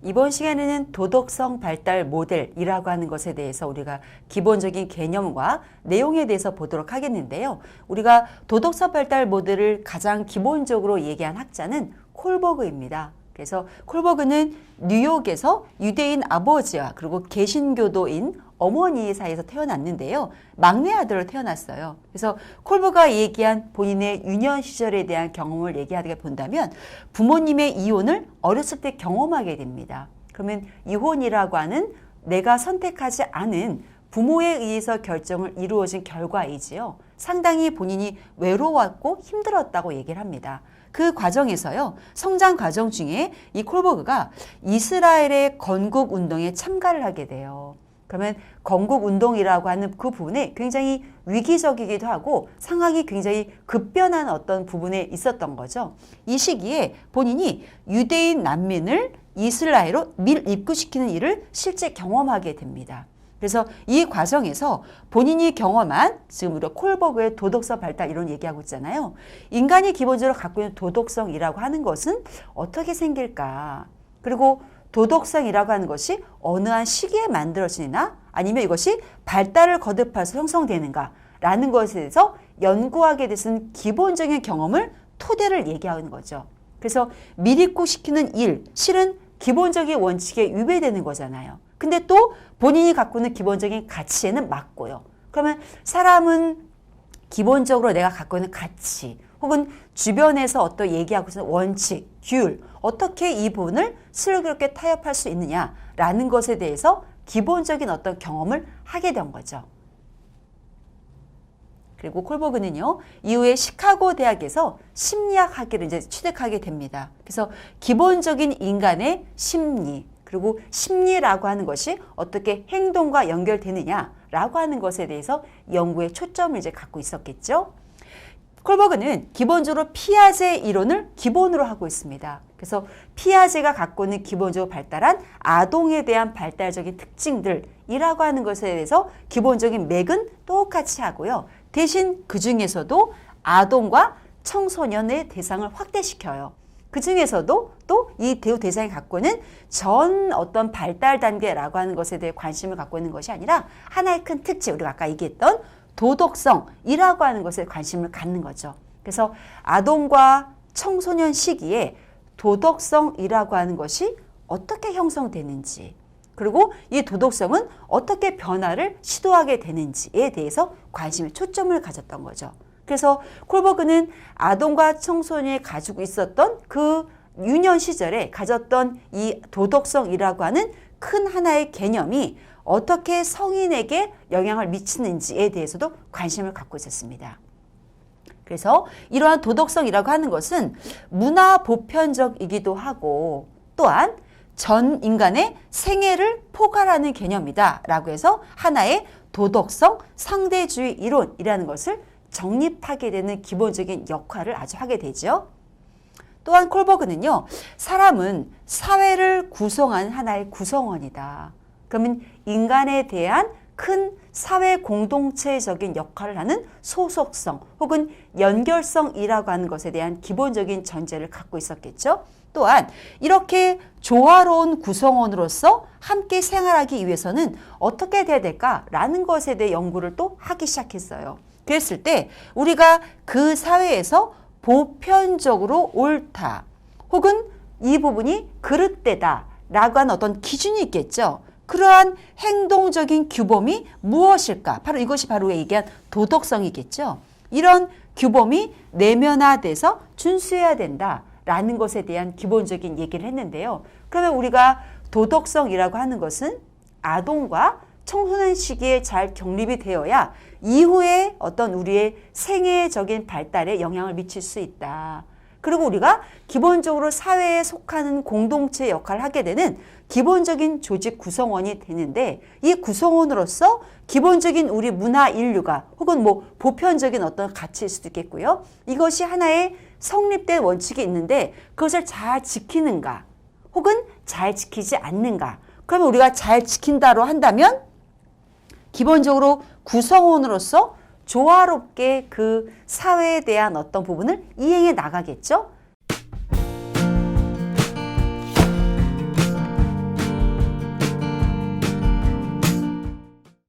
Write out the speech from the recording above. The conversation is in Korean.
이번 시간에는 도덕성 발달 모델이라고 하는 것에 대해서 우리가 기본적인 개념과 내용에 대해서 보도록 하겠는데요. 우리가 도덕성 발달 모델을 가장 기본적으로 얘기한 학자는 콜버그입니다. 그래서 콜버그는 뉴욕에서 유대인 아버지와 그리고 개신교도인 어머니 사이에서 태어났는데요. 막내 아들로 태어났어요. 그래서 콜버그가 얘기한 본인의 유년 시절에 대한 경험을 얘기하게 본다면 부모님의 이혼을 어렸을 때 경험하게 됩니다. 그러면 이혼이라고 하는 내가 선택하지 않은 부모에 의해서 결정을 이루어진 결과이지요. 상당히 본인이 외로웠고 힘들었다고 얘기를 합니다. 그 과정에서요, 성장 과정 중에 이 콜버그가 이스라엘의 건국 운동에 참가를 하게 돼요. 그러면 건국 운동이라고 하는 그 부분에 굉장히 위기적이기도 하고 상황이 굉장히 급변한 어떤 부분에 있었던 거죠. 이 시기에 본인이 유대인 난민을 이스라엘로 밀입구시키는 일을 실제 경험하게 됩니다. 그래서 이 과정에서 본인이 경험한 지금 우리가 콜버그의 도덕성 발달 이런 얘기하고 있잖아요. 인간이 기본적으로 갖고 있는 도덕성이라고 하는 것은 어떻게 생길까? 그리고 도덕성이라고 하는 것이 어느 한 시기에 만들어지나 아니면 이것이 발달을 거듭해서 형성되는가 라는 것에 대해서 연구하게 되는 기본적인 경험을 토대를 얘기하는 거죠. 그래서 밀입구시키는 일, 실은 기본적인 원칙에 위배되는 거잖아요. 근데 또 본인이 갖고 있는 기본적인 가치에는 맞고요. 그러면 사람은 기본적으로 내가 갖고 있는 가치 혹은 주변에서 어떤 얘기하고 있는 원칙, 규율 어떻게 이 부분을 슬기롭게 타협할 수 있느냐라는 것에 대해서 기본적인 어떤 경험을 하게 된 거죠. 그리고 콜버그는요, 이후에 시카고 대학에서 심리학 학위를 이제 취득하게 됩니다. 그래서 기본적인 인간의 심리, 그리고 심리라고 하는 것이 어떻게 행동과 연결되느냐라고 하는 것에 대해서 연구에 초점을 이제 갖고 있었겠죠. 콜버그는 기본적으로 피아제 이론을 기본으로 하고 있습니다. 그래서 피아제가 갖고 있는 기본적으로 발달한 아동에 대한 발달적인 특징들이라고 하는 것에 대해서 기본적인 맥은 똑같이 하고요. 대신 그 중에서도 아동과 청소년의 대상을 확대시켜요. 그 중에서도 또 이 대상이 갖고 있는 전 어떤 발달 단계라고 하는 것에 대해 관심을 갖고 있는 것이 아니라 하나의 큰 특징, 우리가 아까 얘기했던 도덕성이라고 하는 것에 관심을 갖는 거죠. 그래서 아동과 청소년 시기에 도덕성이라고 하는 것이 어떻게 형성되는지, 그리고 이 도덕성은 어떻게 변화를 시도하게 되는지에 대해서 관심의 초점을 가졌던 거죠. 그래서 콜버그는 아동과 청소년이 가지고 있었던 그 유년 시절에 가졌던 이 도덕성이라고 하는 큰 하나의 개념이 어떻게 성인에게 영향을 미치는지에 대해서도 관심을 갖고 있었습니다. 그래서 이러한 도덕성이라고 하는 것은 문화 보편적이기도 하고 또한 전 인간의 생애를 포괄하는 개념이다 라고 해서 하나의 도덕성 상대주의 이론이라는 것을 정립하게 되는 기본적인 역할을 아주 하게 되죠. 또한 콜버그는요, 사람은 사회를 구성하는 하나의 구성원이다. 그러면 인간에 대한 큰 사회 공동체적인 역할을 하는 소속성 혹은 연결성이라고 하는 것에 대한 기본적인 전제를 갖고 있었겠죠. 또한 이렇게 조화로운 구성원으로서 함께 생활하기 위해서는 어떻게 돼야 될까라는 것에 대해 연구를 또 하기 시작했어요. 그랬을 때 우리가 그 사회에서 보편적으로 옳다 혹은 이 부분이 그릇되다 라고 하는 어떤 기준이 있겠죠. 그러한 행동적인 규범이 무엇일까? 바로 이것이 바로 얘기한 도덕성이겠죠. 이런 규범이 내면화돼서 준수해야 된다라는 것에 대한 기본적인 얘기를 했는데요. 그러면 우리가 도덕성이라고 하는 것은 아동과 청소년 시기에 잘 정립이 되어야 이후에 어떤 우리의 생애적인 발달에 영향을 미칠 수 있다. 그리고 우리가 기본적으로 사회에 속하는 공동체 역할을 하게 되는 기본적인 조직 구성원이 되는데 이 구성원으로서 기본적인 우리 문화 인류가 혹은 뭐 보편적인 어떤 가치일 수도 있겠고요. 이것이 하나의 성립된 원칙이 있는데 그것을 잘 지키는가 혹은 잘 지키지 않는가. 그러면 우리가 잘 지킨다로 한다면 기본적으로 구성원으로서 조화롭게 그 사회에 대한 어떤 부분을 이행해 나가겠죠.